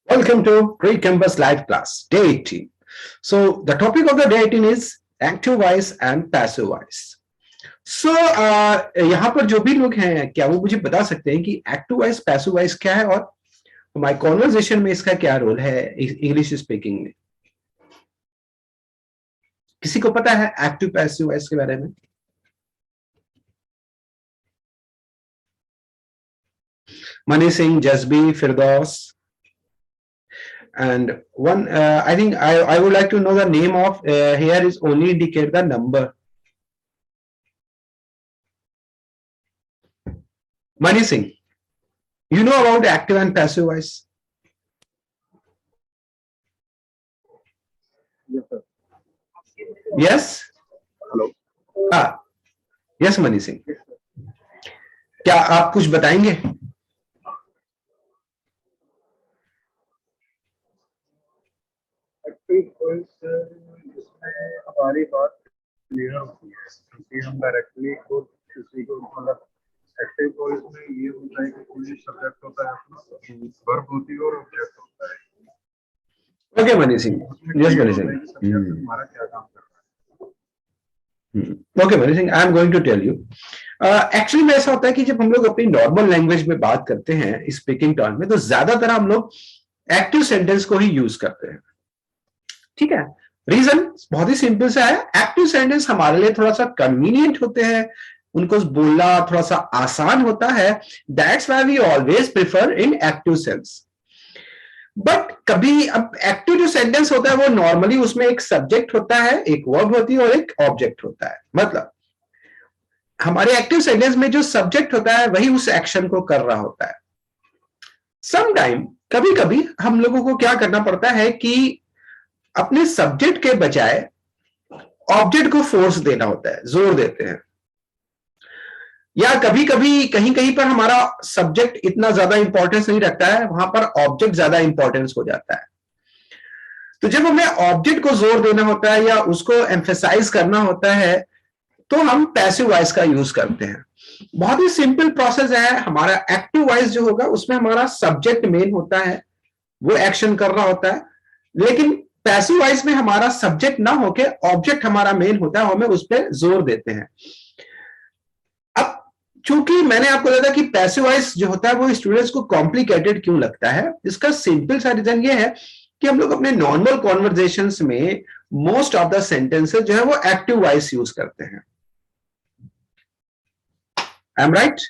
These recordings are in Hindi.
Welcome to Pre-Campus Live Class, Day 18. So the topic of the Day 18 is Active Voice and Passive Voice. So यहाँ पर जो भी लोग हैं क्या वो मुझे बता सकते हैं कि एक्टिव वॉइस पैसिव वॉइस क्या है और हमारे कॉन्वर्जेशन में इसका क्या रोल है इंग्लिश स्पीकिंग में? किसी को पता है एक्टिव पैसिव वॉइस के बारे में? Mani Singh, Jasbi, Firdaus. And one, I think I would like to know the name of here is only indicate the number. Mani Singh, you know about active and passive voice? Yes, sir. Yes? Hello. हाँ, yes मनी सिंह, क्या आप कुछ बताएंगे? इसमें हमारी बात क्लियर होती है क्योंकि हम डायरेक्टली को किसी को मतलब एक्टिव वॉइस में ये होता है कि कोई सब्जेक्ट होता है अपना वर्ब होती है और ऑब्जेक्ट होता है. ओके मनी सिंह, यस मनी सिंह, हमारा क्या काम कर रहा है. Okay Mani Singh, I am going to tell you. Actually में ऐसा होता है कि जब हम लोग अपनी नॉर्मल लैंग्वेज में बात करते हैं स्पीकिंग टर्म में तो ज्यादातर हम लोग एक्टिव सेंटेंस को ही यूज करते हैं. ठीक है, रीजन बहुत ही सिंपल सा है. एक्टिव सेंटेंस हमारे लिए थोड़ा सा कन्वीनियंट होते हैं, उनको बोलना थोड़ा सा आसान होता है. That's why we always prefer in active sense. But कभी अब एक्टिव जो सेंटेंस होता है वो नॉर्मली उसमें एक सब्जेक्ट होता है, एक वर्ब होती है और एक ऑब्जेक्ट होता है. मतलब हमारे एक्टिव सेंटेंस में जो सब्जेक्ट होता है वही उस एक्शन को कर रहा होता है. समटाइम कभी कभी हम लोगों को क्या करना पड़ता है कि अपने सब्जेक्ट के बजाय ऑब्जेक्ट को फोर्स देना होता है, जोर देते हैं. या कभी कभी कहीं कहीं पर हमारा सब्जेक्ट इतना ज्यादा इंपॉर्टेंस नहीं रखता है, वहां पर ऑब्जेक्ट ज्यादा इंपॉर्टेंस हो जाता है. तो जब हमें ऑब्जेक्ट को जोर देना होता है या उसको एम्फेसाइज करना होता है तो हम पैसिव वॉइस का यूज करते हैं. बहुत ही सिंपल प्रोसेस है. हमारा एक्टिव वॉइस जो होगा उसमें हमारा सब्जेक्ट मेन होता है, वो एक्शन कर रहा होता है. लेकिन पैसिव वॉइस में हमारा सब्जेक्ट ना होके ऑब्जेक्ट हमारा मेन होता है, हमें उस पर जोर देते हैं. अब चूंकि मैंने आपको बताया कि पैसिव वॉइस जो होता है वो स्टूडेंट्स को कॉम्प्लिकेटेड क्यों लगता है, इसका सिंपल सा रीजन ये है कि हम लोग अपने नॉर्मल कॉन्वर्जेशंस में मोस्ट ऑफ द सेंटेंसेस जो है वो एक्टिव वॉइस यूज करते हैं. I am right?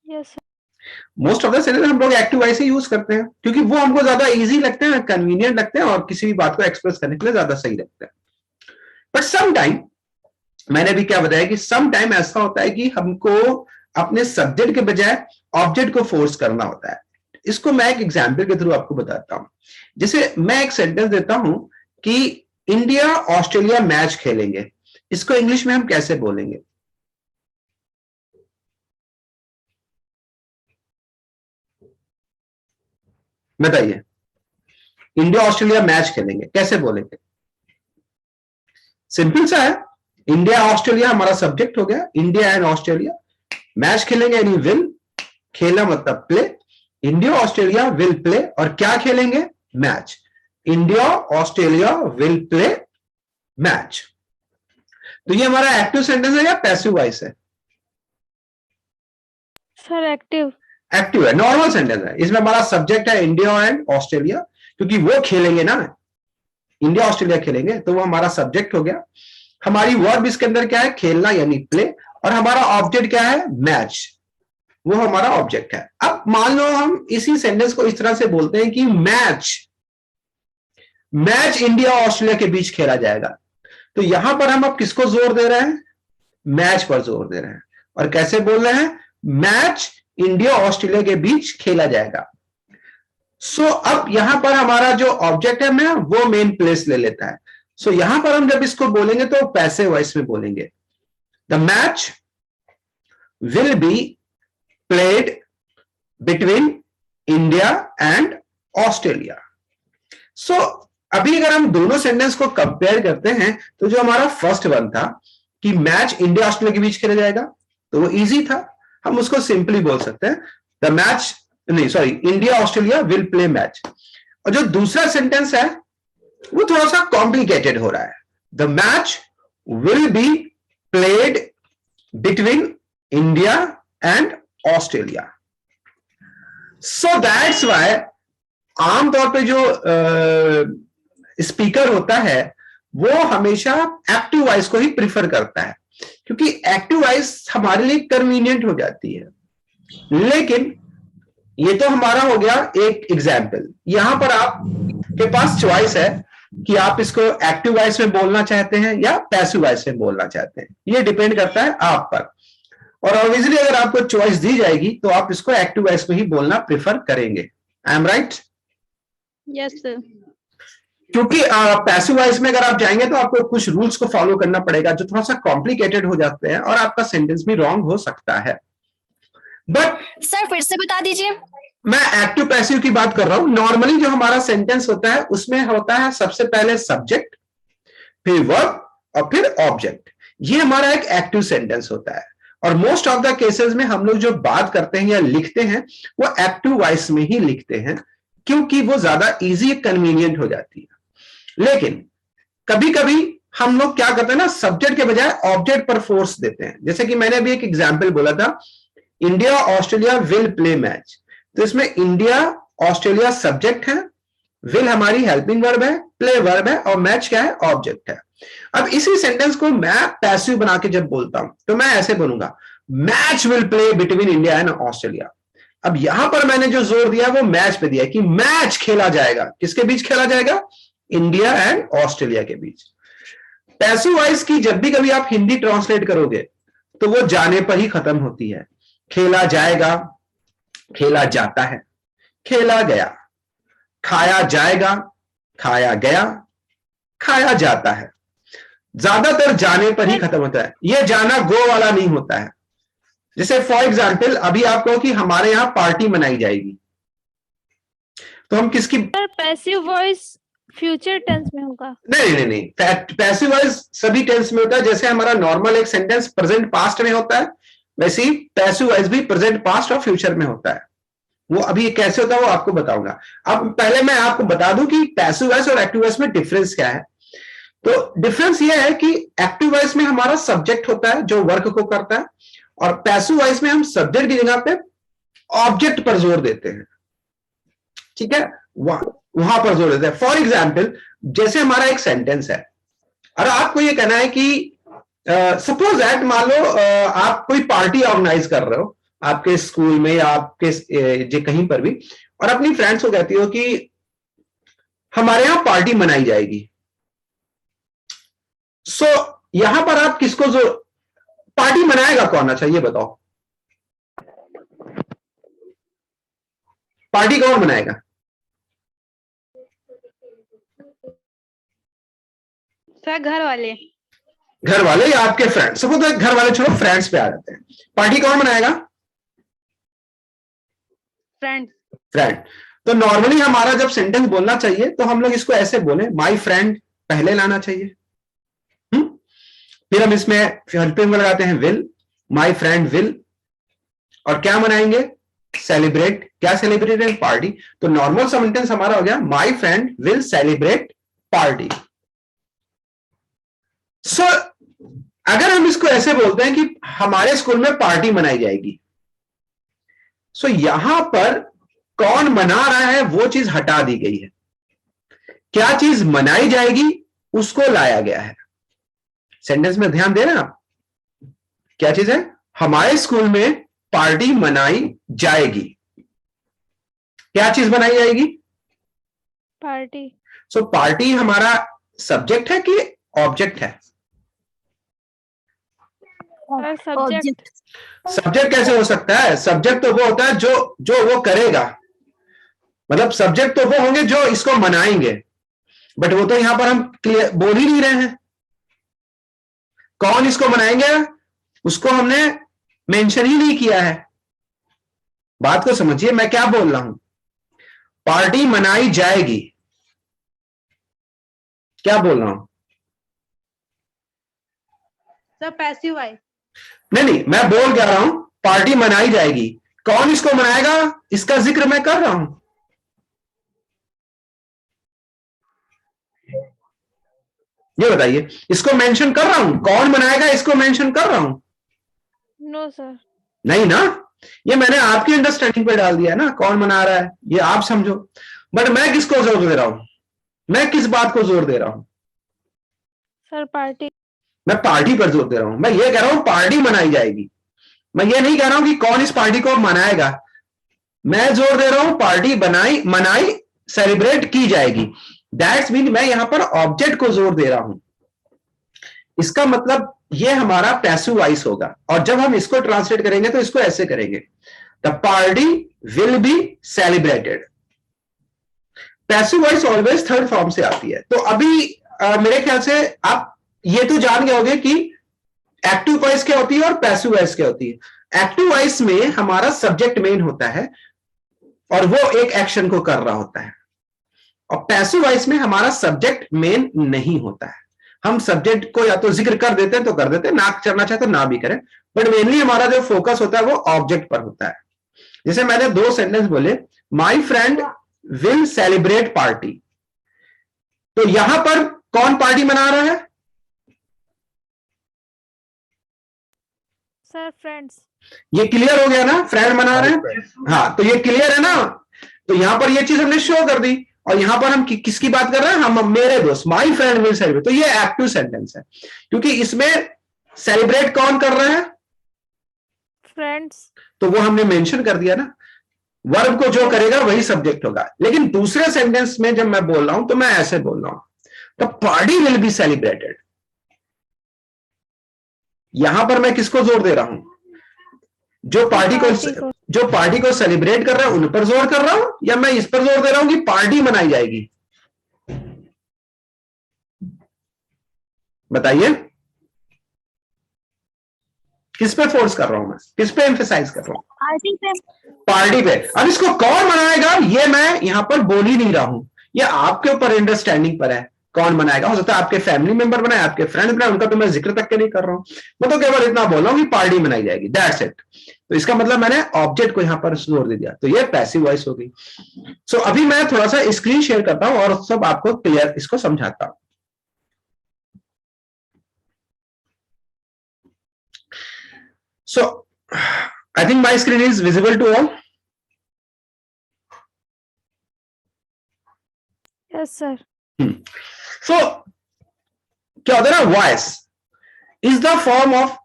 Yes. Most of the sentence हम लोग एक्टिव वॉइस ही यूज करते हैं क्योंकि वो हमको ज्यादा इजी लगते हैं, कन्वीनियंट लगते हैं और किसी भी बात को एक्सप्रेस करने के लिए ज्यादा सही लगता है. बट सम टाइम, मैंने भी क्या बताया कि सम टाइम ऐसा होता है कि हमको अपने सब्जेक्ट के बजाय ऑब्जेक्ट को फोर्स करना होता है. इसको मैं एक एग्जाम्पल के थ्रू आपको बताता हूं. जैसे मैं एक सेंटेंस देता हूं कि इंडिया ऑस्ट्रेलिया मैच खेलेंगे, इसको इंग्लिश में हम कैसे बोलेंगे? बताइए, इंडिया ऑस्ट्रेलिया मैच खेलेंगे कैसे बोलेंगे? सिंपल सा है. इंडिया ऑस्ट्रेलिया हमारा सब्जेक्ट हो गया, इंडिया एंड ऑस्ट्रेलिया. मैच खेलेंगे यानी विल, खेला मतलब play. India Australia will play और क्या खेलेंगे? Match. India Australia will play match. तो ये हमारा एक्टिव सेंटेंस है या पैसिव वॉइस है? Sir active. एक्टिव है, नॉर्मल सेंटेंस है. इसमें हमारा सब्जेक्ट है इंडिया एंड ऑस्ट्रेलिया क्योंकि वो खेलेंगे ना, इंडिया ऑस्ट्रेलिया खेलेंगे तो वो हमारा सब्जेक्ट हो गया. हमारी वर्ब इसके अंदर क्या है? खेलना यानी प्ले. और हमारा ऑब्जेक्ट क्या है? मैच, वो हमारा ऑब्जेक्ट है. अब मान लो हम इसी सेंटेंस को इस तरह से बोलते हैं कि मैच इंडिया ऑस्ट्रेलिया के बीच खेला जाएगा. तो यहां पर हम अब किसको जोर दे रहे हैं? मैच पर जोर दे रहे हैं. और कैसे बोल रहे हैं? मैच इंडिया ऑस्ट्रेलिया के बीच खेला जाएगा. सो अब यहां पर हमारा जो ऑब्जेक्ट है मैं वो मेन प्लेस ले लेता है. सो यहां पर हम जब इसको बोलेंगे तो पैसिव वॉइस में बोलेंगे. The match will be played between India and Australia. So अभी अगर हम दोनों सेंटेंस को कंपेयर करते हैं तो जो हमारा फर्स्ट वन था कि मैच इंडिया ऑस्ट्रेलिया के बीच खेला जाएगा तो वो इजी था, हम उसको सिंपली बोल सकते हैं द मैच नहीं sorry, India Australia will play match. और जो दूसरा सेंटेंस है वो थोड़ा सा कॉम्प्लिकेटेड हो रहा है। The match will be played between India and Australia. So that's why आमतौर पे जो स्पीकर होता है वो हमेशा एक्टिव वॉइस को ही प्रिफर करता है, क्योंकि एक्टिव वॉइस हमारे लिए कन्वीनियंट हो जाती है। लेकिन ये तो हमारा हो गया एक एग्जाम्पल। यहां पर आप के पास चॉइस है कि आप इसको एक्टिव वॉइस में बोलना चाहते हैं या पैसिव वॉइस में बोलना चाहते हैं, ये डिपेंड करता है आप पर। और ऑब्वियसली अगर आपको चॉइस दी जाएगी तो आप इसको एक्टिव वॉइस में ही बोलना प्रेफर करेंगे। I am right? Yes sir. क्योंकि पैसिव वॉइस में अगर आप जाएंगे तो आपको कुछ रूल्स को फॉलो करना पड़ेगा जो थोड़ा सा कॉम्प्लिकेटेड हो जाते हैं और आपका सेंटेंस भी रॉन्ग हो सकता है। बट सर फिर से बता दीजिए। मैं एक्टिव पैसिव की बात कर रहा हूं। नॉर्मली जो हमारा सेंटेंस होता है उसमें होता है सबसे पहले सब्जेक्ट, फिर वर्ब और फिर ऑब्जेक्ट। ये हमारा एक एक्टिव सेंटेंस होता है। और मोस्ट ऑफ द केसेस में हम लोग जो बात करते हैं या लिखते हैं वो एक्टिव वॉइस में ही लिखते हैं, क्योंकि वो ज्यादा इजी कन्वीनियंट हो जाती है। लेकिन कभी कभी हम लोग क्या करते हैं ना, सब्जेक्ट के बजाय ऑब्जेक्ट पर फोर्स देते हैं। जैसे कि मैंने अभी एक एग्जाम्पल बोला था, India Australia will play match. तो इसमें इंडिया ऑस्ट्रेलिया सब्जेक्ट है, विल हमारी हेल्पिंग वर्ब है, प्ले वर्ब है और मैच क्या है, ऑब्जेक्ट है। अब इसी सेंटेंस को मैं पैसिव बना के जब बोलता हूं तो मैं ऐसे बोलूंगा, match will play between India and Australia. अब यहां पर मैंने जो जोर दिया वो मैच पे दिया कि मैच खेला जाएगा। किसके बीच खेला जाएगा? इंडिया एंड ऑस्ट्रेलिया के बीच। पैसिव वॉइस की जब भी कभी आप हिंदी ट्रांसलेट करोगे तो वो जाने पर ही खत्म होती है। खेला जाएगा, खेला जाता है, खेला गया, खाया जाएगा, खाया गया, खाया जाता है। ज्यादातर जाने पर ही खत्म होता है। यह जाना गो वाला नहीं होता है। जैसे फॉर एग्जाम्पल अभी आप कहो कि हमारे यहां पार्टी मनाई जाएगी, तो हम किसकी? Sir passive voice future tense में होगा। नहीं, पैसिव वॉइस सभी टेंस में होता है। जैसे हमारा नॉर्मल एक सेंटेंस प्रेजेंट पास्ट में होता है, वैसे ही पैसिव वॉइस भी प्रेजेंट पास्ट और फ्यूचर में होता है। वो अभी कैसे होता है वो आपको बताऊंगा। अब पहले मैं आपको बता दूं कि पैसिव वॉइस और एक्टिव वॉइस में डिफरेंस क्या है। तो डिफरेंस ये है कि एक्टिव वॉइस में हमारा सब्जेक्ट होता है जो वर्क को करता है, और पैसिव वॉइस में हम सब्जेक्ट की जगह पे ऑब्जेक्ट पर जोर देते हैं। ठीक है, वहां पर जोर देते हैं। फॉर एग्जाम्पल जैसे हमारा एक सेंटेंस है और आपको ये कहना है कि सपोज दैट मान लो आप कोई पार्टी ऑर्गेनाइज कर रहे हो आपके स्कूल में या आपके कहीं पर भी, और अपनी फ्रेंड्स को कहती हो कि हमारे यहां पार्टी मनाई जाएगी। सो यहां पर आप किसको जो पार्टी मनाएगा कौन? अच्छा ये बताओ, पार्टी कौन मनाएगा? सर घर वाले। घर वाले या आपके फ्रेंड? सपोज घर वाले छोड़ो, फ्रेंड्स पे आ जाते हैं। पार्टी कौन मनाएगा? फ्रेंड्स। फ्रेंड। तो नॉर्मली हमारा जब सेंटेंस बोलना चाहिए तो हम लोग इसको ऐसे बोले, माय फ्रेंड पहले लाना चाहिए। फिर हम इसमें हेल्पिंग वर्ब लगाते हैं विल, माय फ्रेंड विल, और क्या मनाएंगे? सेलिब्रेट। क्या सेलिब्रेट है? पार्टी। तो नॉर्मल सेंटेंस हमारा हो गया, my friend will celebrate party. So अगर हम इसको ऐसे बोलते हैं कि हमारे स्कूल में पार्टी मनाई जाएगी, सो यहां पर कौन मना रहा है वो चीज हटा दी गई है। क्या चीज मनाई जाएगी उसको लाया गया है। सेंटेंस में ध्यान दे रहे हैं आप? क्या चीज है? हमारे स्कूल में पार्टी मनाई जाएगी। क्या चीज बनाई जाएगी? पार्टी। सो पार्टी हमारा सब्जेक्ट है कि ऑब्जेक्ट है? सब्जेक्ट। सब्जेक्ट कैसे हो सकता है? सब्जेक्ट तो वो होता है जो वो करेगा। मतलब सब्जेक्ट तो वो होंगे जो इसको मनाएंगे, बट वो तो यहां पर हम बोल ही नहीं रहे हैं। कौन इसको मनाएंगे उसको हमने मेंशन ही नहीं किया है। बात को समझिए मैं क्या बोल रहा हूं। पार्टी मनाई जाएगी, क्या बोल रहा हूं? Sir passive voice. नहीं, मैं बोल क्या रहा हूं, पार्टी मनाई जाएगी। कौन इसको मनाएगा, इसका जिक्र मैं कर रहा हूं। ये बताइए, इसको मेंशन कर रहा हूं, कौन मनाएगा इसको मेंशन कर रहा हूं? No sir. नहीं ना, ये मैंने आपकी अंडरस्टैंडिंग पे डाल दिया ना, कौन मना रहा है ये आप समझो। बट मैं किसको जोर दे रहा हूं, मैं किस बात को जोर दे रहा हूं? Sir party. मैं पार्टी पर जोर दे रहा हूं। मैं ये कह रहा हूं पार्टी मनाई जाएगी, मैं ये नहीं कह रहा हूं कि कौन इस पार्टी को मनाएगा। मैं जोर दे रहा हूं पार्टी मनाई सेलिब्रेट की जाएगी। दैट्स मीन मैं यहां पर ऑब्जेक्ट को जोर दे रहा हूं। इसका मतलब ये हमारा पैसिव वॉइस होगा, और जब हम इसको ट्रांसलेट करेंगे तो इसको ऐसे करेंगे, the party will be celebrated. Passive voice always third form से आती है। तो अभी मेरे ख्याल से आप ये तो जान गए होंगे कि एक्टिव वॉइस क्या होती है और पैसिव वॉइस क्या होती है। एक्टिव वॉइस में हमारा सब्जेक्ट मेन होता है और वो एक एक्शन को कर रहा होता है, और पैसिव वॉइस में हमारा सब्जेक्ट मेन नहीं होता है। हम सब्जेक्ट को या तो जिक्र कर देते हैं तो कर देते हैं, ना करना चाहे तो ना भी करें, बट मेनली हमारा जो फोकस होता है वो ऑब्जेक्ट पर होता है। जैसे मैंने 2 सेंटेंस बोले, my friend will celebrate party, तो यहां पर कौन पार्टी मना रहा है? Sir friends. ये क्लियर हो गया ना, फ्रेंड मना रहे हैं। हाँ, तो ये क्लियर है ना। तो यहां पर ये चीज हमने शो कर दी, और यहां पर हम किसकी बात कर रहे हैं? हम मेरे दोस्त, माई फ्रेंड विल सेलिब्रेट। तो ये एक्टिव सेंटेंस है, क्योंकि इसमें सेलिब्रेट कौन कर रहा है? फ्रेंड्स। तो वो हमने मेंशन कर दिया ना, वर्ब को जो करेगा वही सब्जेक्ट होगा। लेकिन दूसरे सेंटेंस में जब मैं बोल रहा हूं तो मैं ऐसे बोल रहा हूं, the party will be celebrated. यहां पर मैं किसको जोर दे रहा हूं? जो पार्टी को सेलिब्रेट कर रहा है उन पर जोर कर रहा हूं, या मैं इस पर जोर दे रहा हूं कि पार्टी मनाई जाएगी? बताइए, किस पे फोर्स कर रहा हूं मैं, किस पे एम्फेसाइज कर रहा हूं? पार्टी पे। पार्टी पे। अब इसको कौन मनाएगा ये मैं यहां पर बोल ही नहीं रहा हूं, ये आपके ऊपर अंडरस्टैंडिंग पर है कौन मनाएगा। हो सकता है आपके फैमिली मेंबर बनाए, आपके फ्रेंड बनाए, उनका तो मैं जिक्र तक के नहीं कर रहा हूं, मैं तो केवल इतना बोल रहा हूं कि पार्टी मनाई जाएगी, दैट्स इट। तो इसका मतलब मैंने ऑब्जेक्ट को यहां पर जोर दे दिया, तो ये पैसिव वॉइस हो गई। सो अभी मैं थोड़ा सा स्क्रीन शेयर करता हूं और सब आपको क्लियर इसको समझाता हूं। So, I think my screen is visible to all. Yes sir. So, क्या होता है ना, voice is the form of,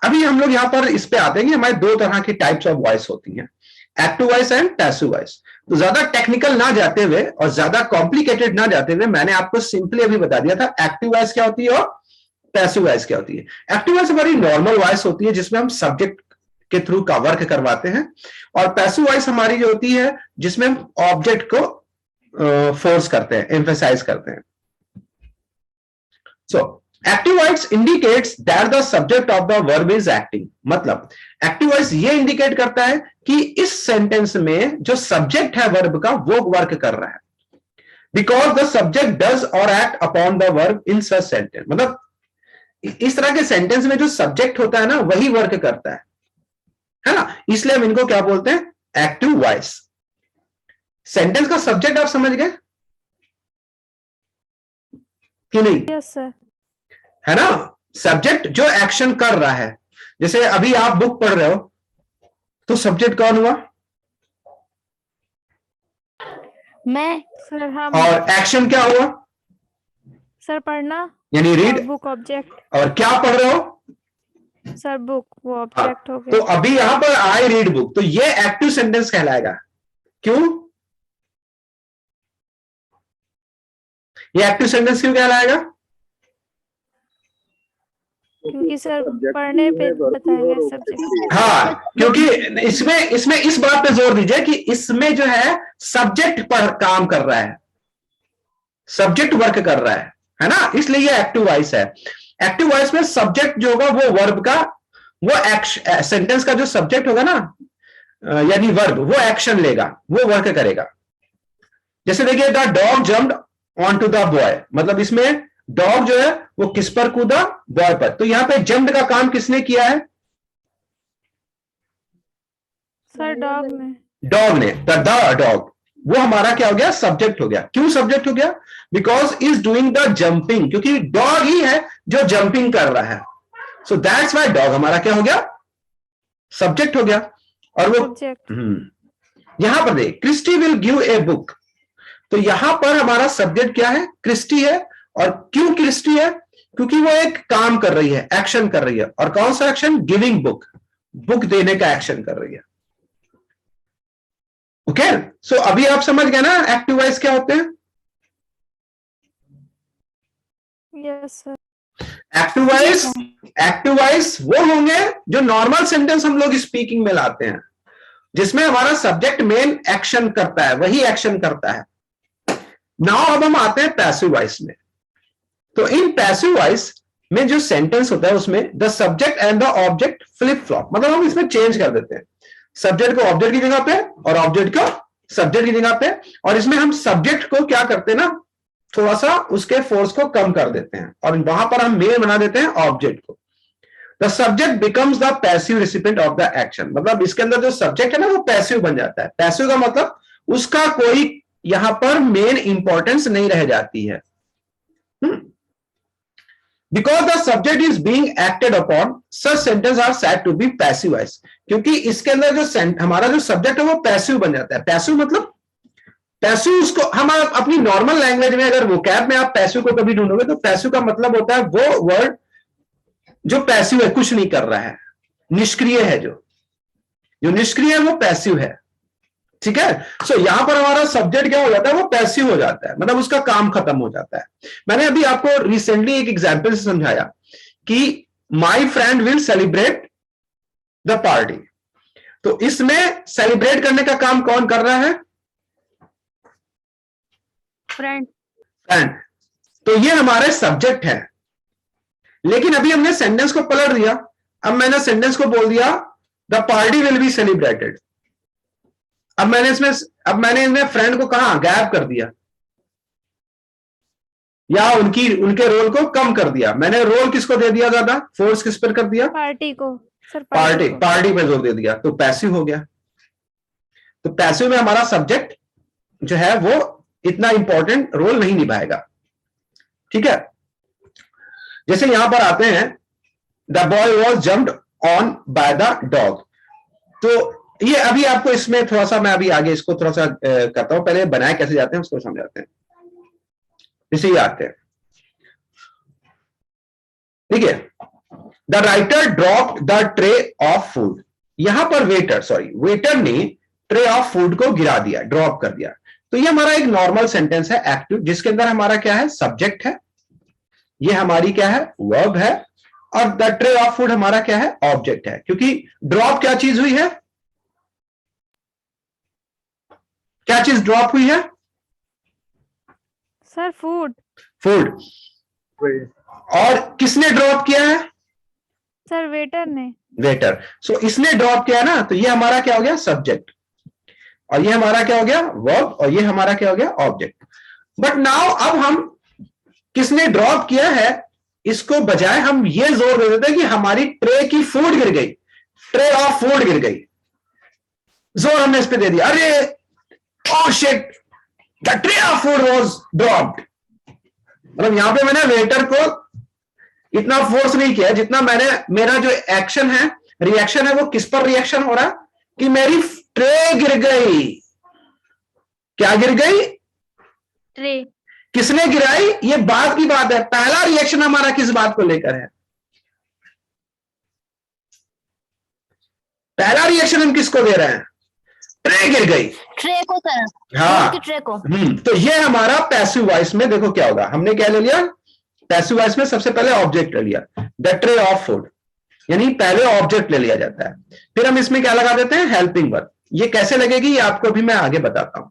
अभी हम लोग यहां पर इस पे आते हैं कि हमारे 2 तरह की टाइप्स ऑफ वॉइस होती हैं, active voice and passive voice. तो ज्यादा टेक्निकल ना जाते हुए और ज्यादा कॉम्प्लिकेटेड ना जाते हुए मैंने आपको सिंपली अभी बता दिया था एक्टिव वॉइस क्या होती है और पैसिव वॉइस क्या होती है। एक्टिव वॉइस हमारी नॉर्मल वॉइस होती है जिसमें हम सब्जेक्ट के थ्रू का वर्क करवाते हैं, और पैसिव वॉइस हमारी जो होती है जिसमें हम ऑब्जेक्ट को फोर्स करते हैं, एम्फेसाइज करते हैं। So active voice indicates that the subject of the verb is acting. मतलब एक्टिव वॉइस ये इंडिकेट करता है कि इस सेंटेंस में जो सब्जेक्ट है वर्ब का वो वर्क कर रहा है, बिकॉज द सब्जेक्ट डज और act upon the verb in such sentence. मतलब इस तरह के सेंटेंस में जो सब्जेक्ट होता है ना वही वर्क करता है ना, इसलिए हम इनको क्या बोलते हैं? Active voice. सेंटेंस का सब्जेक्ट आप समझ गए कि नहीं? Yes sir. है ना, सब्जेक्ट जो एक्शन कर रहा है। जैसे अभी आप बुक पढ़ रहे हो तो सब्जेक्ट कौन हुआ? मैं। सर हम। और एक्शन क्या हुआ? सर पढ़ना, यानी रीड। Book object. और क्या पढ़ रहे हो? सर बुक, वो ऑब्जेक्ट हो तो गया। अभी यहां पर आई रीड बुक, तो ये एक्टिव सेंटेंस कहलाएगा। क्यों? ये एक्टिव सेंटेंस क्यों कहलाएगा? क्योंकि सर पढ़ने पे बताएगा सब्जेक्ट। हाँ, क्योंकि इसमें इस बात पे जोर दीजिए कि इसमें जो है सब्जेक्ट पर काम कर रहा है, सब्जेक्ट वर्क कर रहा है ना, इसलिए ये एक्टिव वॉइस है। एक्टिव वॉइस में सब्जेक्ट जो होगा वो वर्ब का, वो सेंटेंस का जो सब्जेक्ट होगा ना, यानी वर्ब, वो एक्शन लेगा, वो वर्क करेगा। जैसे देखिए, the dog jumped on to the boy, मतलब इसमें डॉग जो है वो किस पर कूदा? बॉय पर। तो यहां पे जम्प्ड का काम किसने किया है? सर डॉग ने। डॉग ने, द डॉग, वो हमारा क्या हो गया, सब्जेक्ट हो गया। क्यों सब्जेक्ट हो गया? Because is doing the jumping, क्योंकि डॉग ही है जो जंपिंग कर रहा है। सो दैट्स वाई डॉग हमारा क्या हो गया, सब्जेक्ट हो गया। और वो यहां पर देख, Christie will give a book, तो यहां पर हमारा सब्जेक्ट क्या है, क्रिस्टी है। और क्यों क्रिस्टी है? क्योंकि वो एक काम कर रही है, एक्शन कर रही है। और कौन सा एक्शन? गिविंग बुक, बुक देने का एक्शन कर रही है। ओके, सो अभी आप समझ गए ना एक्टिव वॉइस क्या होते हैं? Yes sir. एक्टिव वॉइस वो होंगे जो नॉर्मल सेंटेंस हम लोग स्पीकिंग में लाते हैं, जिसमें हमारा सब्जेक्ट मेन एक्शन करता है, वही एक्शन करता है। नाउ अब हम आते हैं पैसिव वॉइस में। तो इन पैसिव वॉइस में जो सेंटेंस होता है उसमें the subject and the object flip flop, मतलब हम इसमें चेंज कर देते हैं, सब्जेक्ट को ऑब्जेक्ट की जगह पे और ऑब्जेक्ट को सब्जेक्ट की जगह पे। और इसमें हम सब्जेक्ट को क्या करते हैं ना, थोड़ा सा उसके फोर्स को कम कर देते हैं और वहां पर हम मेन बना देते हैं ऑब्जेक्ट को। The subject becomes the passive recipient of the action, मतलब इसके अंदर जो सब्जेक्ट है ना वो पैसिव बन जाता है। पैसिव का मतलब उसका कोई यहां पर मेन इंपॉर्टेंस नहीं रह जाती है। Because the subject is being acted upon, such sentence are said to be passive voice, क्योंकि इसके अंदर जो हमारा जो सब्जेक्ट है वो पैसिव बन जाता है। पैसिव मतलब, पैसिव उसको हम अपनी नॉर्मल लैंग्वेज में, अगर वोकैब में आप पैसिव को कभी ढूंढोगे तो पैसिव का मतलब होता है वो वर्ड जो पैसिव है, कुछ नहीं कर रहा है, निष्क्रिय है, जो निष्क्रिय है वो पैसिव है। ठीक है, सो यहां पर हमारा सब्जेक्ट क्या हो जाता है, वो पैसिव हो जाता है, मतलब उसका काम खत्म हो जाता है। मैंने अभी आपको रिसेंटली एक एग्जांपल से समझाया कि my friend will celebrate the party, तो इसमें सेलिब्रेट करने का काम कौन कर रहा है? फ्रेंड। तो ये हमारे सब्जेक्ट है, लेकिन अभी हमने सेंटेंस को पलट दिया। अब मैंने सेंटेंस को बोल दिया the party will be celebrated. अब मैंने इसमें फ्रेंड को कहा गायब कर दिया, या उनके रोल को कम कर दिया। मैंने रोल किसको दे दिया ज्यादा, फोर्स किस पर कर दिया? पार्टी को सर, पार्टी पे जोर दे दिया, तो पैसिव हो गया। तो पैसिव में हमारा सब्जेक्ट जो है वो इतना इंपॉर्टेंट रोल नहीं निभाएगा। ठीक है, जैसे यहां पर आते हैं the boy was jumped on by the dog, तो ये अभी आपको इसमें थोड़ा सा, मैं अभी आगे इसको थोड़ा सा करता हूं, पहले बनाए कैसे जाते हैं उसको समझाते हैं। इसे ही आते हैं, ठीक है। The writer drop the tray of food, यहां पर वेटर ने ट्रे ऑफ फूड को गिरा दिया, ड्रॉप कर दिया। तो ये हमारा एक नॉर्मल सेंटेंस है एक्टिव, जिसके अंदर हमारा क्या है, सब्जेक्ट है, ये हमारी क्या है, वर्ब है, और द ट्रे ऑफ फूड हमारा क्या है, ऑब्जेक्ट है। क्योंकि ड्रॉप क्या चीज हुई है, क्या चीज ड्रॉप हुई है सर? फूड। और किसने ड्रॉप किया है? सर वेटर ने। वेटर। सो इसने ड्रॉप किया ना, तो ये हमारा क्या हो गया, सब्जेक्ट, और ये हमारा क्या हो गया, वर्ब, और ये हमारा क्या हो गया, ऑब्जेक्ट। बट नाउ अब हम किसने ड्रॉप किया है, इसको बजाय हम ये जोर दे देते हैं कि हमारी ट्रे की फूड गिर गई, ट्रे ऑफ फूड गिर गई, जोर हमने इस पे दे दिया, अरे oh shit, the tray of food was dropped। मतलब यहां पे मैंने वेटर को इतना फोर्स नहीं किया जितना मैंने, मेरा जो एक्शन है, रिएक्शन है, वो किस पर रिएक्शन हो रहा है कि मेरी ट्रे गिर गई। क्या गिर गई? ट्रे। किसने गिराई, ये बात की बात है। पहला रिएक्शन हमारा किस बात को लेकर है? पहला रिएक्शन हम किसको दे रहे हैं? ट्रे गिर गई, ट्रे को सर, हाँ, ट्रे को। तो ये हमारा पैसिव वॉइस में देखो क्या होगा, हमने क्या ले लिया, पैसिव वॉइस में सबसे पहले ऑब्जेक्ट ले लिया, द ट्रे ऑफ फूड, यानी पहले ऑब्जेक्ट ले लिया जाता है, फिर हम इसमें क्या लगा देते हैं, हेल्पिंग वर्ब। ये कैसे लगेगी ये आपको भी मैं आगे बताता हूं।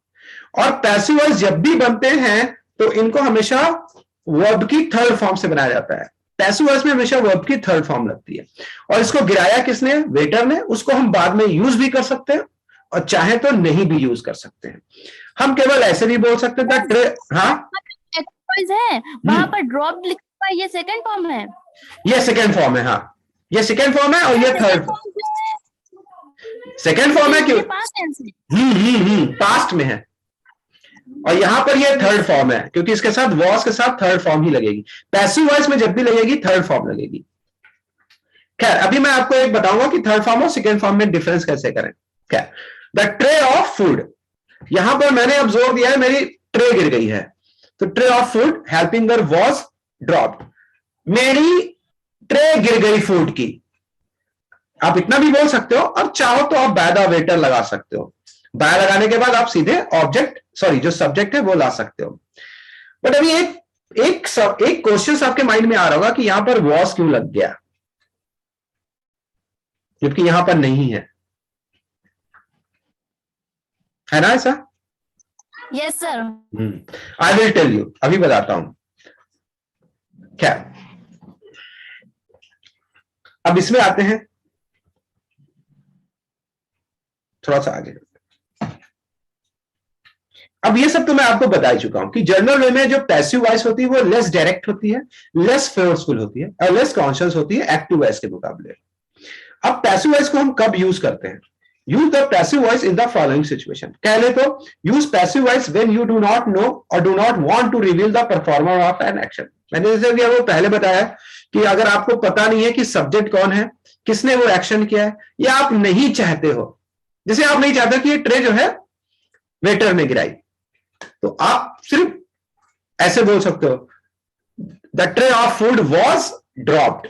और पैसिव वॉइस जब भी बनते हैं तो इनको हमेशा वर्ब की थर्ड फॉर्म से बनाया जाता है। पैसिव वॉइस में हमेशा वर्ब की थर्ड फॉर्म लगती है। और इसको गिराया किसने, वेटर ने। उसको हम बाद में यूज भी कर सकते हैं और चाहे तो नहीं भी यूज कर सकते हैं। हम केवल ऐसे भी बोल सकते हैं ट्रे, हाँ है वहां पर ड्रॉप लिखा है, ये सेकंड फॉर्म है, ये सेकंड फॉर्म है, हाँ ये सेकंड फॉर्म है और ये थर्ड। सेकेंड फॉर्म है क्यों? पास्ट टेंस है। पास्ट में है, और यहां पर ये थर्ड फॉर्म है क्योंकि इसके साथ वॉज के साथ थर्ड फॉर्म ही लगेगी। पैसिव वॉइस में जब भी लगेगी थर्ड फॉर्म लगेगी। खैर अभी मैं आपको एक बताऊंगा कि थर्ड फॉर्म और सेकेंड फॉर्म में डिफरेंस कैसे करें। खैर, द ट्रे ऑफ फूड, यहां पर मैंने अब जोर दिया है मेरी ट्रे गिर गई है, तो tray of food helping verb was dropped. मेरी ट्रे गिर गई फूड की, आप इतना भी बोल सकते हो, और चाहो तो आप बाय द वेटर लगा सकते हो। बाय लगाने के बाद आप सीधे ऑब्जेक्ट जो सब्जेक्ट है वो ला सकते हो। बट अभी एक क्वेश्चन आपके माइंड में आ रहा होगा कि यहां पर वॉज क्यों लग गया जबकि यहां पर नहीं है ना ऐसा? Yes sir. I will tell you, अभी बताता हूं। क्या, अब इसमें आते हैं थोड़ा सा आगे। अब ये सब तो मैं आपको बता ही चुका हूं कि जनरल वे में जो पैसिव वॉइस होती है वो लेस डायरेक्ट होती है, लेस फोर्सफुल होती है और लेस कॉन्शियस होती है एक्टिव वॉइस के मुकाबले। अब पैसिव वॉइस को हम कब यूज करते हैं? Use the passive voice in the following situation. कह ले तो use passive voice when you do not know और do not want to reveal the performer of an action. मैंने जैसे कि वो पहले बताया कि अगर आपको पता नहीं है कि सब्जेक्ट कौन है, किसने वो एक्शन किया है, या आप नहीं चाहते हो, जैसे आप नहीं चाहते कि ये ट्रे जो है वेटर ने गिराई, तो आप सिर्फ ऐसे बोल सकते हो the tray of food was dropped.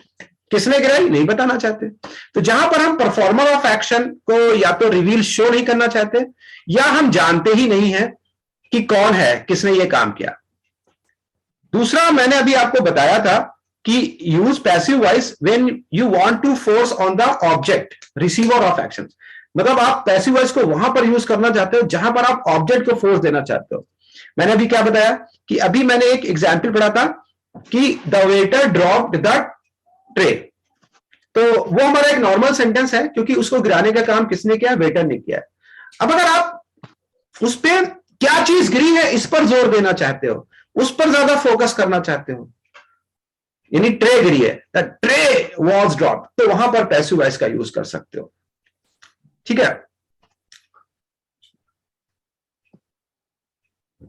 किसने गिराई नहीं बताना चाहते। तो जहां पर हम परफॉर्मर ऑफ एक्शन को या तो रिवील शो नहीं करना चाहते, या हम जानते ही नहीं है कि कौन है, किसने ये काम किया। दूसरा मैंने अभी आपको बताया था कि use passive voice when you want to force on the object receiver of action. मतलब आप पैसिव वॉइस को वहां पर यूज करना चाहते हो जहां पर आप ऑब्जेक्ट को फोर्स देना चाहते हो। मैंने अभी क्या बताया कि अभी मैंने एक एग्जाम्पल पढ़ा था कि the waiter dropped the tray, तो वो हमारा एक नॉर्मल सेंटेंस है क्योंकि उसको गिराने का काम किसने किया? वेटर ने किया है। अब अगर आप उस पर क्या चीज गिरी है इस पर जोर देना चाहते हो, उस पर ज्यादा फोकस करना चाहते हो, यानी ट्रे गिरी है, द ट्रे वॉज ड्रॉप्ड, तो वहां पर पैसिव वॉइस का यूज कर सकते हो। ठीक है,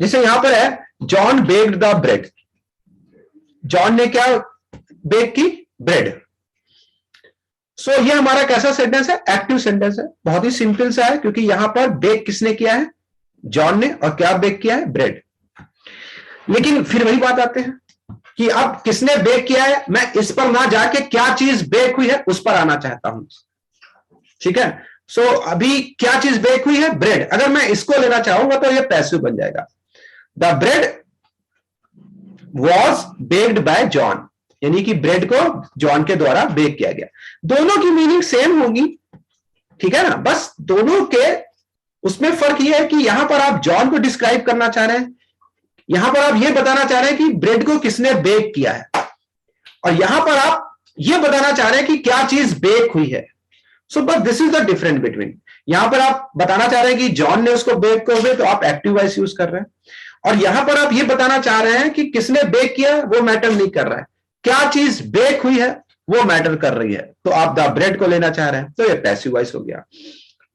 जैसे यहां पर है John baked the bread. John ने क्या बेक की? ब्रेड। सो ये हमारा कैसा सेंटेंस है? एक्टिव सेंटेंस है। बहुत ही सिंपल सा है क्योंकि यहां पर बेक किसने किया है? जॉन ने। और क्या बेक किया है? ब्रेड। लेकिन फिर वही बात आते हैं कि अब किसने बेक किया है, मैं इस पर ना जाके क्या चीज बेक हुई है उस पर आना चाहता हूं। ठीक है, सो अभी क्या चीज बेक हुई है? ब्रेड। अगर मैं इसको लेना चाहूंगा तो ये पैसिव बन जाएगा। The bread was baked bye John, यानी कि ब्रेड को जॉन के द्वारा बेक किया गया। दोनों की मीनिंग सेम होगी, ठीक है ना, बस दोनों के उसमें फर्क यह है कि यहां पर आप जॉन को डिस्क्राइब करना चाह रहे हैं, यहां पर आप यह बताना चाह रहे हैं कि ब्रेड को किसने बेक किया है, और यहां पर आप यह बताना चाह रहे हैं कि क्या चीज बेक हुई है। So but this is the difference between, यहां पर आप बताना चाह रहे हैं कि जॉन ने उसको बेक कर दिया तो आप एक्टिव वॉइस यूज कर रहे हैं, और यहां पर आप यह बताना चाह रहे हैं कि किसने बेक किया वो मैटर नहीं कर रहा है, क्या चीज बेक हुई है वो मैटर कर रही है, तो आप द ब्रेड को लेना चाह रहे हैं, तो ये पैसिव वॉइस हो गया।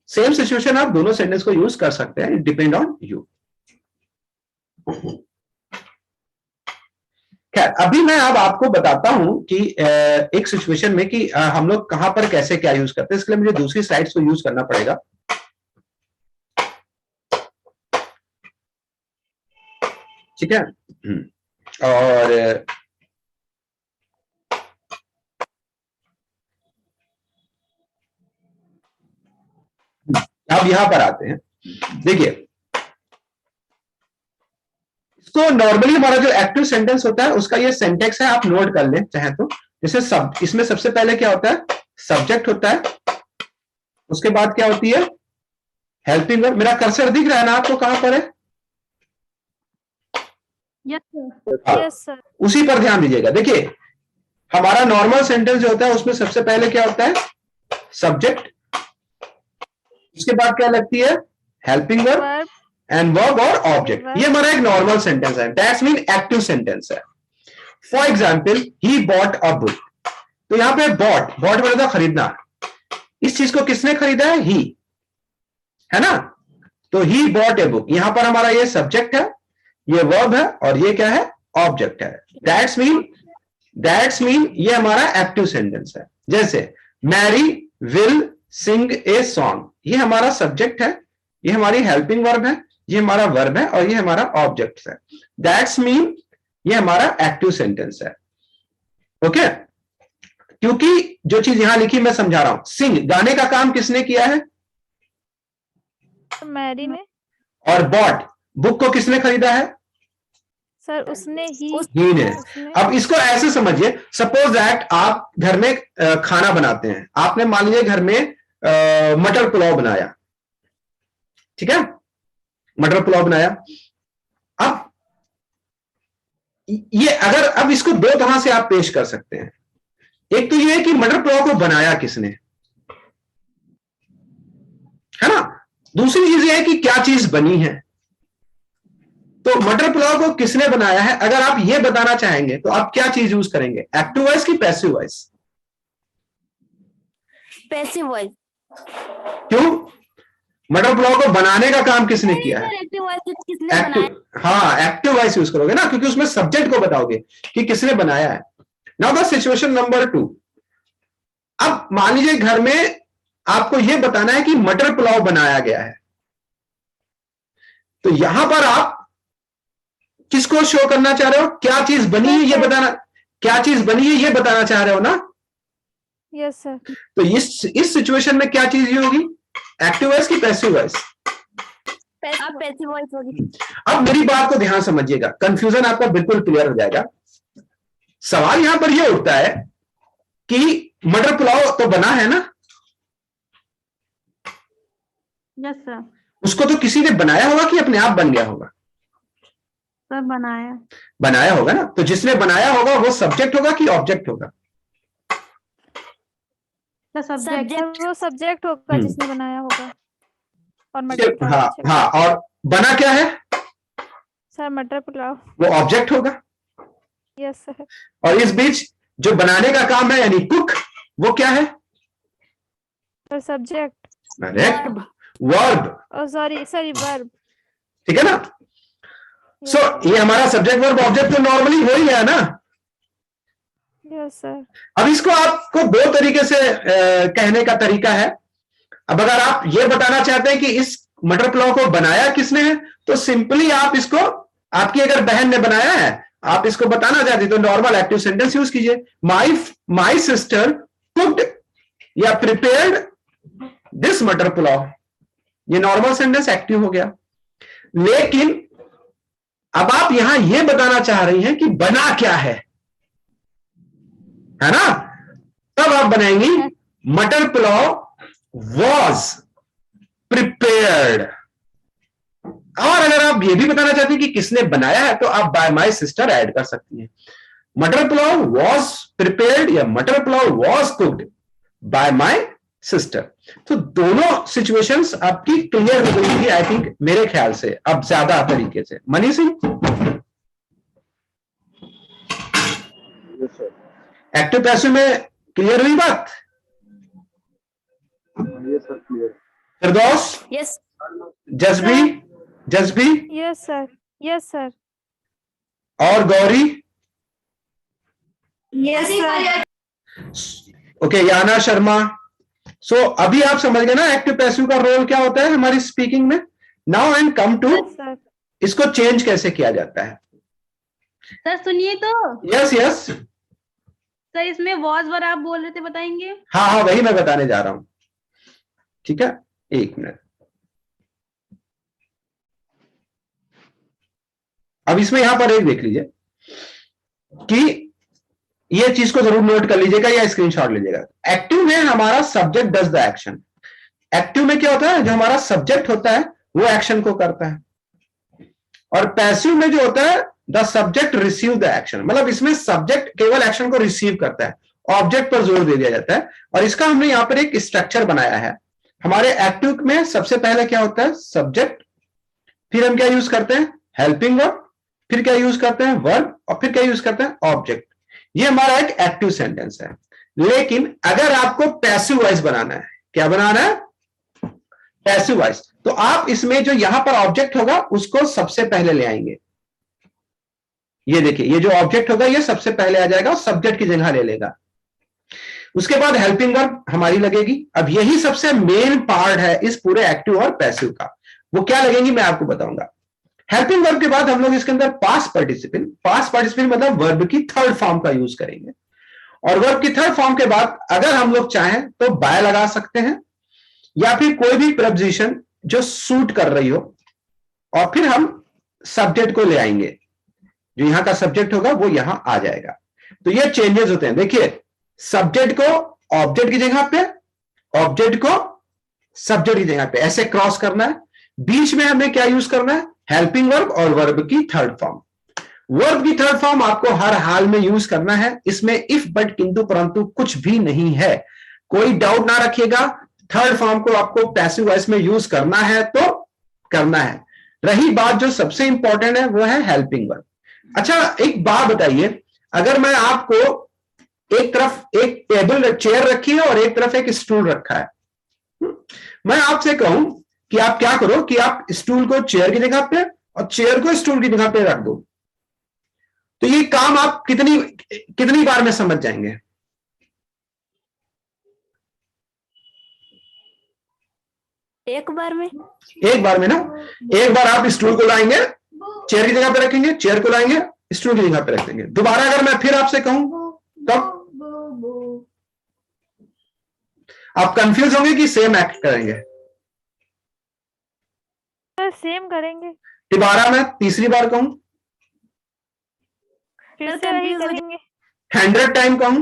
सेम सिचुएशन आप दोनों सेंटेंस को यूज कर सकते हैं, इट डिपेंड ऑन यू। खैर अभी मैं अब आपको बताता हूं कि एक सिचुएशन में कि हम लोग कहां पर कैसे क्या यूज करते हैं। इसके लिए मुझे दूसरी स्लाइड्स को यूज करना पड़ेगा। ठीक है, और अब यहां पर आते हैं। देखिए, इसको नॉर्मली हमारा जो एक्टिव सेंटेंस होता है उसका ये सेंटेक्स है, आप नोट कर लें चाहे तो। जैसे इसमें सबसे पहले क्या होता है? सब्जेक्ट होता है, उसके बाद क्या होती है? Helping verb. मेरा कर्सर दिख रहा है ना आपको, कहां पर है? Yes sir. उसी पर ध्यान दीजिएगा। देखिए, हमारा नॉर्मल सेंटेंस जो होता है उसमें सबसे पहले क्या होता है? सब्जेक्ट, उसके बाद क्या लगती है? हेल्पिंग वर्ब एंड वर्ब और ऑब्जेक्ट। ये हमारा एक नॉर्मल सेंटेंस है, दैट्स मीन एक्टिव सेंटेंस है। For example, he bought a book, तो यहां पे बॉट मतलब खरीदना, इस चीज को किसने खरीदा है? ही, है ना? तो ही बॉट ए बुक, यहां पर हमारा ये सब्जेक्ट है, ये वर्ब है, और ये क्या है? ऑब्जेक्ट है। दैट्स मीन ये हमारा एक्टिव सेंटेंस है। जैसे Mary will sing a song, ये हमारा सब्जेक्ट है, ये हमारी हेल्पिंग वर्ब है, ये हमारा वर्ब है, और ये हमारा ऑब्जेक्ट है। दैट्स मीन ये हमारा एक्टिव सेंटेंस है। ओके, क्योंकि जो चीज यहां लिखी मैं समझा रहा हूं। सिंग, गाने का काम किसने किया है? मैरी ने। और बॉट, बुक को किसने खरीदा है? सर उसने ही ने। अब इसको ऐसे समझिए, सपोज दैट आप घर में खाना बनाते हैं, आपने मान लीजिए घर में मटर पुलाव बनाया, ठीक है? मटर पुलाव बनाया। अब ये अगर, अब इसको दो तरह से आप पेश कर सकते हैं। एक तो ये है कि मटर पुलाव को बनाया किसने, है ना? दूसरी चीज ये है कि क्या चीज बनी है। तो मटर पुलाव को किसने बनाया है, अगर आप ये बताना चाहेंगे तो आप क्या चीज यूज करेंगे? एक्टिव वॉइस की पैसिव वॉइस? Passive voice. क्यों? मटर पुलाव को बनाने का काम किसने किया है? एक्टिव वॉइस किसने बनाया? हाँ, एक्टिव वॉइस यूज करोगे ना, क्योंकि उसमें सब्जेक्ट को बताओगे कि किसने बनाया है। नाउ द सिचुएशन नंबर 2, अब मान लीजिए घर में आपको यह बताना है कि मटर पुलाव बनाया गया है, तो यहां पर आप किसको शो करना चाह रहे हो? क्या चीज बनी है ये बताना, क्या चीज बनी है ये बताना चाह रहे हो ना? Yes sir. तो इस सिचुएशन में क्या चीज होगी? एक्टिव वॉइस की पैसिव वॉइस? पैसिव वॉइस होगी। अब मेरी बात को ध्यान समझिएगा, कंफ्यूजन आपका बिल्कुल क्लियर हो जाएगा। सवाल यहां पर यह उठता है कि मटर पुलाव तो बना है ना? Yes sir. उसको तो किसी ने बनाया होगा कि अपने आप बन गया होगा? सर बनाया होगा ना। तो जिसने बनाया होगा वो सब्जेक्ट होगा कि ऑब्जेक्ट होगा? सब्जेक्ट। वो सब्जेक्ट होगा जिसने बनाया होगा। और मटर पुलाव। हाँ, और बना क्या है? सर मटर पुलाव। वो ऑब्जेक्ट होगा। Yes sir. और इस बीच जो बनाने का काम है यानी कुक, वो क्या है? Sir subject. Correct, verb. Sorry verb. ठीक है ना? सो ये हमारा सब्जेक्ट वर्ब ऑब्जेक्ट तो नॉर्मली हो ही गया ना? Yes sir. अब इसको आपको दो तरीके से कहने का तरीका है। अब अगर आप ये बताना चाहते हैं कि इस मटर पुलाव को बनाया किसने है, तो सिंपली आप इसको, आपकी अगर बहन ने बनाया है, आप इसको बताना चाहते तो नॉर्मल एक्टिव सेंटेंस यूज कीजिए। माई सिस्टर कुक्ड या प्रिपेयर्ड दिस मटर पुलाव, ये नॉर्मल सेंटेंस एक्टिव हो गया। लेकिन अब आप यहां यह बताना चाह रही हैं कि बना क्या है ना? तब आप बनाएंगी मटर पुलाव was prepared। और अगर आप ये भी बताना चाहती हैं कि किसने बनाया है, तो आप बाय माई सिस्टर ऐड कर सकती हैं। मटर पुलाव was prepared या मटर pulao was cooked bye my sister. तो दोनों सिचुएशंस आपकी क्लियर हो गई थी आई थिंक, मेरे ख्याल से अब ज्यादा तरीके से। मनी सिंह, एक्टिव पैसिव में क्लियर हुई बात? Sir clear. Firdaus? Yes. Jazbi? Yes sir. और Gauri? Yes sir. Okay, Yana Sharma. So अभी आप समझ गए ना एक्टिव पैसिव का रोल क्या होता है हमारी स्पीकिंग में। नाउ एंड कम टू इसको चेंज कैसे किया जाता है। सर सुनिए तो। यस। सर इसमें वॉज वर आप बोल रहे थे, बताएंगे? हाँ, वही मैं बताने जा रहा हूं। ठीक है, एक मिनट। अब इसमें यहां पर एक देख लीजिए कि ये चीज को जरूर नोट कर लीजिएगा या स्क्रीनशॉट लीजिएगा। एक्टिव में हमारा subject does the action. Active में क्या होता है, जो हमारा सब्जेक्ट होता है वो एक्शन को करता है। और पैसिव में जो होता है the subject receive the action, मतलब इसमें सब्जेक्ट केवल एक्शन को रिसीव करता है, ऑब्जेक्ट पर जोर दे दिया जाता है। और इसका हमने यहां पर एक स्ट्रक्चर बनाया है। हमारे एक्टिव में सबसे पहले क्या होता है, सब्जेक्ट, फिर हम क्या यूज करते हैं, हेल्पिंग वर्ब, फिर क्या यूज करते हैं, वर्ब, और फिर क्या यूज करते हैं, ऑब्जेक्ट। ये हमारा एक एक्टिव सेंटेंस है। लेकिन अगर आपको पैसिव वॉइस बनाना है, क्या बनाना है? Passive voice. तो आप इसमें जो यहां पर ऑब्जेक्ट होगा उसको सबसे पहले ले आएंगे। ये देखिए, ये जो ऑब्जेक्ट होगा ये सबसे पहले आ जाएगा, सब्जेक्ट की जगह ले लेगा। उसके बाद हेल्पिंग वर्ब हमारी लगेगी। अब यही सबसे मेन पार्ट है इस पूरे एक्टिव और पैसिव का। वो क्या लगेंगी मैं आपको बताऊंगा। हेल्पिंग वर्ब के बाद हम लोग इसके अंदर पास्ट पार्टिसिपेंट मतलब वर्ब की थर्ड फॉर्म का यूज करेंगे। और वर्ब की थर्ड फॉर्म के बाद अगर हम लोग चाहें तो बाय लगा सकते हैं, या फिर कोई भी प्रपोजिशन जो सूट कर रही हो, और फिर हम सब्जेक्ट को ले आएंगे। जो यहां का सब्जेक्ट होगा वो यहां आ जाएगा। तो ये चेंजेस होते हैं। देखिए, सब्जेक्ट को ऑब्जेक्ट की जगह पे, ऑब्जेक्ट को सब्जेक्ट की जगह पे, ऐसे क्रॉस करना है। बीच में हमें क्या यूज करना है? हेल्पिंग वर्ब और वर्ब की थर्ड फॉर्म। वर्ब की थर्ड फॉर्म आपको हर हाल में यूज करना है। इसमें इफ बट किंतु परंतु कुछ भी नहीं है। कोई डाउट ना रखिएगा, थर्ड फॉर्म को आपको पैसिव वॉइस में यूज करना है तो करना है। रही बात जो सबसे इंपॉर्टेंट है वो है हेल्पिंग वर्ब। अच्छा, एक बात बताइए, अगर मैं आपको एक तरफ एक टेबल चेयर रखी है और एक तरफ एक स्टूल रखा है, मैं आपसे कहूं कि आप क्या करो कि आप स्टूल को चेयर की जगह पे और चेयर को स्टूल की जगह पे रख दो, तो ये काम आप कितनी बार में समझ जाएंगे? एक बार में। एक बार में ना। एक बार आप स्टूल को लाएंगे, चेयर की जगह पे रखेंगे, चेयर को लाएंगे, स्टूल की जगह पे रख देंगे। दोबारा अगर मैं फिर आपसे कहूं तब आप कंफ्यूज होंगे कि सेम एक्ट करेंगे? सेम करेंगे। दोबारा मैं तीसरी बार कहूं, फिर से वही करेंगे। 100 टाइम कहूं,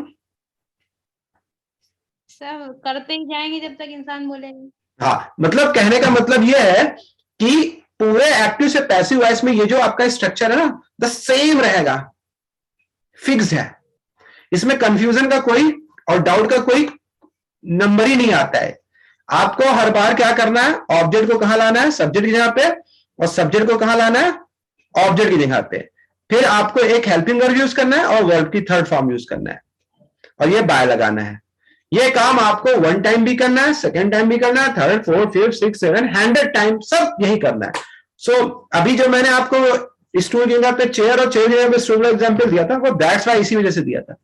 सब करते ही जाएंगे जब तक इंसान बोलेंगे। हाँ, मतलब कहने का मतलब यह है कि पूरे एक्टिव से पैसिव वॉइस में ये जो आपका स्ट्रक्चर है ना, द सेम रहेगा, फिक्स है। इसमें कंफ्यूजन का कोई और डाउट का कोई नंबर ही नहीं आता है। आपको हर बार क्या करना है? ऑब्जेक्ट को कहां लाना है? सब्जेक्ट की जगह पे। और सब्जेक्ट को कहां लाना है? ऑब्जेक्ट की जगह पे। फिर आपको एक हेल्पिंग वर्ब यूज करना है और वर्ब की थर्ड फॉर्म यूज करना है, और ये बाय लगाना है। ये काम आपको 1 टाइम भी करना है, 2nd टाइम भी करना है, 3rd 4th 5th 6th 7th 100 time सब यही करना है। सो अभी जो मैंने आपको स्टूल की जगह पे चेयर और चेयर की जगह पे स्टूल का एग्जांपल दिया था, वो दैट्स वाई इसी वजह से दिया था।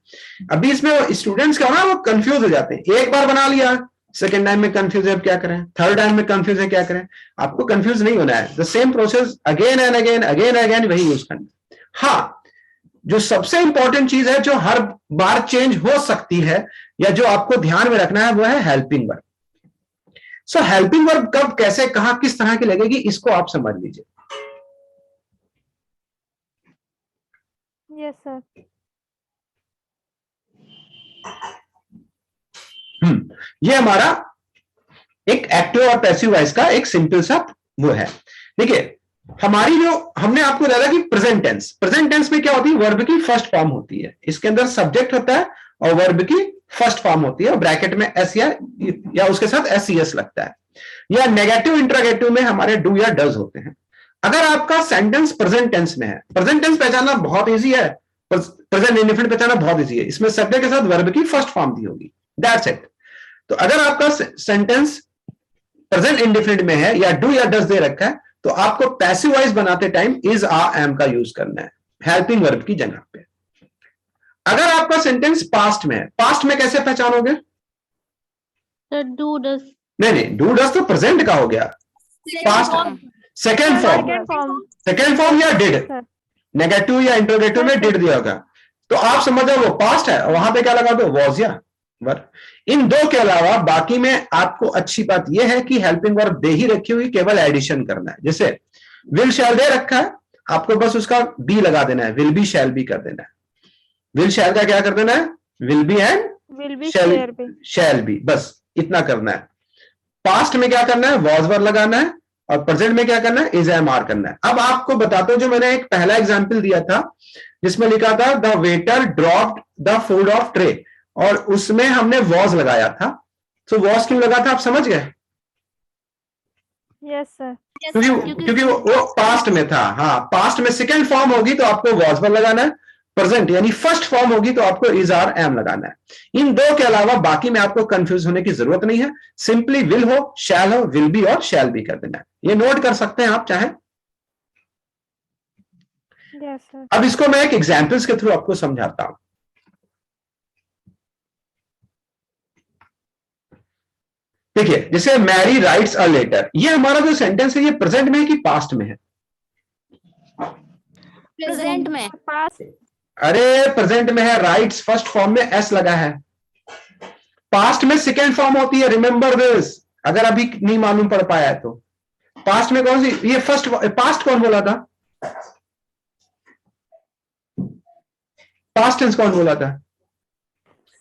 अभी इसमें स्टूडेंट्स क्या ना, वो कंफ्यूज हो जाते हैं। एक बार बना लिया, 2nd टाइम में कंफ्यूज है, अब क्या करें? 3rd टाइम में कंफ्यूज है, क्या करें? आपको कंफ्यूज नहीं होना है। The same process again and again वही यूज करना है। हाँ, जो सबसे इंपॉर्टेंट चीज है जो हर बार चेंज हो सकती है या जो आपको ध्यान में रखना है वो है हेल्पिंग वर्ब। सो हेल्पिंग वर्ब कब, कैसे, कहां, किस तरह की लगेगी, इसको आप समझ लीजिए। Yes sir. ये हमारा एक एक्टिव और पैसिव वॉइस का एक सिंपल सा वो है। देखिए, हमारी जो हमने आपको बताया कि प्रेजेंट टेंस में क्या होती है? वर्ब की फर्स्ट फॉर्म होती है। इसके अंदर सब्जेक्ट होता है और वर्ब की फर्स्ट फॉर्म होती है, और ब्रैकेट में एस या उसके साथ एस लगता है। या नेगेटिव इंट्रोगेटिव में हमारे डू या डज होते हैं। अगर आपका सेंटेंस प्रेजेंट टेंस में है, प्रेजेंट टेंस पहचानना बहुत इजी है, प्रेजेंट इंडेफिनिट पहचानना बहुत इजी है। इसमें सब्जेक्ट के साथ वर्ब की फर्स्ट फॉर्म दी होगी, दैट्स इट। तो अगर आपका सेंटेंस प्रेजेंट इंडेफिनिट में है या डू या डज दे रखा है, तो आपको पैसिव वॉइस बनाते टाइम इज, आ, एम का यूज करना है हेल्पिंग वर्ब की जगह पे। अगर आपका सेंटेंस पास्ट में है, पास्ट में कैसे पहचानोगे? Do does. नहीं, डू डज तो प्रेजेंट का हो गया। पास्ट सेकेंड फॉर्म या डिड, नेगेटिव या इंटरोगेटिव में डिड दिया होगा, तो आप समझो वो पास्ट है, और वहां पे क्या लगा दो? वॉज या वर। इन दो के अलावा बाकी में आपको अच्छी बात यह है कि हेल्पिंग वर्ब दे ही रखी हुई, केवल एडिशन करना है। जैसे विल शैल दे रखा है, आपको बस उसका बी लगा देना है, विल बी शैल बी कर देना है। विल शैल का क्या कर देना है? Will be and shall be, बस इतना करना है। पास्ट में क्या करना है? वॉज वर लगाना है, और प्रेजेंट में क्या करना है? इज, एम, आर करना है। अब आपको बताता हूं, जो मैंने एक पहला एग्जाम्पल दिया था जिसमें लिखा था the waiter dropped the food of tray, और उसमें हमने वॉज लगाया था। तो वॉज क्यों लगा था, आप समझ गए? Yes sir. क्योंकि वो पास्ट में था। हाँ, पास्ट में सेकेंड फॉर्म होगी तो आपको वॉज पर लगाना है, प्रेजेंट यानी फर्स्ट फॉर्म होगी तो आपको इज आर एम लगाना है। इन दो के अलावा बाकी में आपको कंफ्यूज होने की जरूरत नहीं है, सिंपली विल हो, विल बी और शैल बी कर देना है। ये नोट कर सकते हैं आप चाहें। Yes sir. अब इसको मैं एक एग्जाम्पल्स के थ्रू आपको समझाता हूं। देखिए, जैसे मैरी राइट्स अ लेटर, ये हमारा जो सेंटेंस है ये प्रेजेंट में है कि पास्ट में है? प्रेजेंट में। पास। अरे प्रेजेंट में है, राइट्स फर्स्ट फॉर्म में एस लगा है। पास्ट में सेकेंड फॉर्म होती है, रिमेंबर दिस, अगर अभी नहीं मालूम पड़ पाया है तो। पास्ट में कौन सी, ये फर्स्ट पास्ट कौन बोला था? पास्ट टेंस कौन बोला था?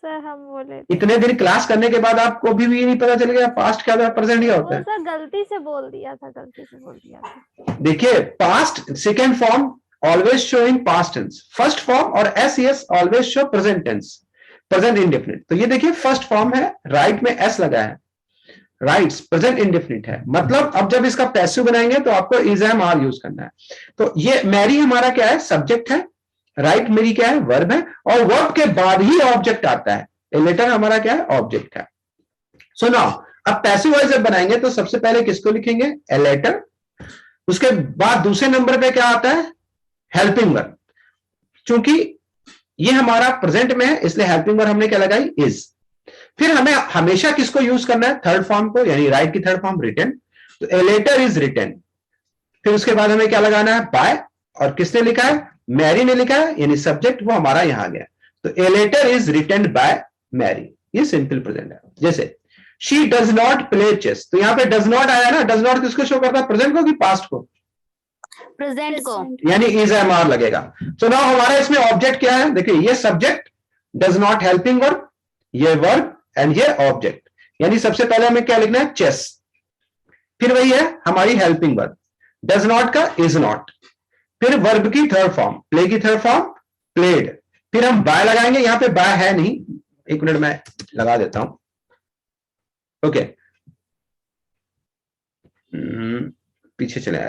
सर हम बोले इतने दिन क्लास करने के बाद आपको अभी भी नहीं पता चल गया पास्ट क्या था प्रेजेंट क्या होता है? सर गलती से बोल दिया था। देखिए, past second form always showing past tense, first form और s es always show present tense, present indefinite. तो ये देखिए फर्स्ट फॉर्म है, राइट में एस लगा है, राइट्स प्रेजेंट इंडेफिनिट है, मतलब अब जब इसका पैसिव बनाएंगे तो आपको इज एम आर यूज करना है। तो ये मैरी हमारा क्या है? सब्जेक्ट है, राइट मेरी क्या है? वर्ब है, और वर्ब के बाद ही ऑब्जेक्ट आता है। ए लेटर हमारा क्या है? ऑब्जेक्ट है। सो नाउ अब पैसिव वॉइस जब बनाएंगे तो सबसे पहले किसको लिखेंगे? A letter. उसके बाद दूसरे नंबर पे क्या आता है? Helping verb. चूंकि ये हमारा प्रेजेंट में है इसलिए हेल्पिंग वर्ब हमने क्या लगाई? इज। फिर हमें हमेशा किसको यूज करना है? थर्ड फॉर्म को, यानी राइट की थर्ड फॉर्म रिटन। तो ए लेटर इज रिटन। फिर उसके बाद हमें क्या लगाना है? बाय। और किसने लिखा है? मैरी ने लिखा है, यानी सब्जेक्ट वो हमारा यहां आ गया। तो a letter is written by Mary, ये सिंपल प्रेजेंट है। जैसे she does not play chess, तो यहां पे डज नॉट आया ना, डज नॉट किसको शो करता है? प्रेजेंट को कि पास्ट को? प्रेजेंट को। यानी इज एम आर लगेगा। तो नाउ हमारा इसमें ऑब्जेक्ट क्या है? देखिए ये subject, does not helping verb, ये वर्ब एंड ये ऑब्जेक्ट। यानी सबसे पहले हमें क्या लिखना है? चेस। फिर वही है हमारी हेल्पिंग वर्ब, डज नॉट का इज नॉट। फिर वर्ब की थर्ड फॉर्म, प्ले की थर्ड फॉर्म प्लेड। फिर हम बाय लगाएंगे, यहां पे बाय है नहीं, एक मिनट में लगा देता हूं। ओके, पीछे चले आए।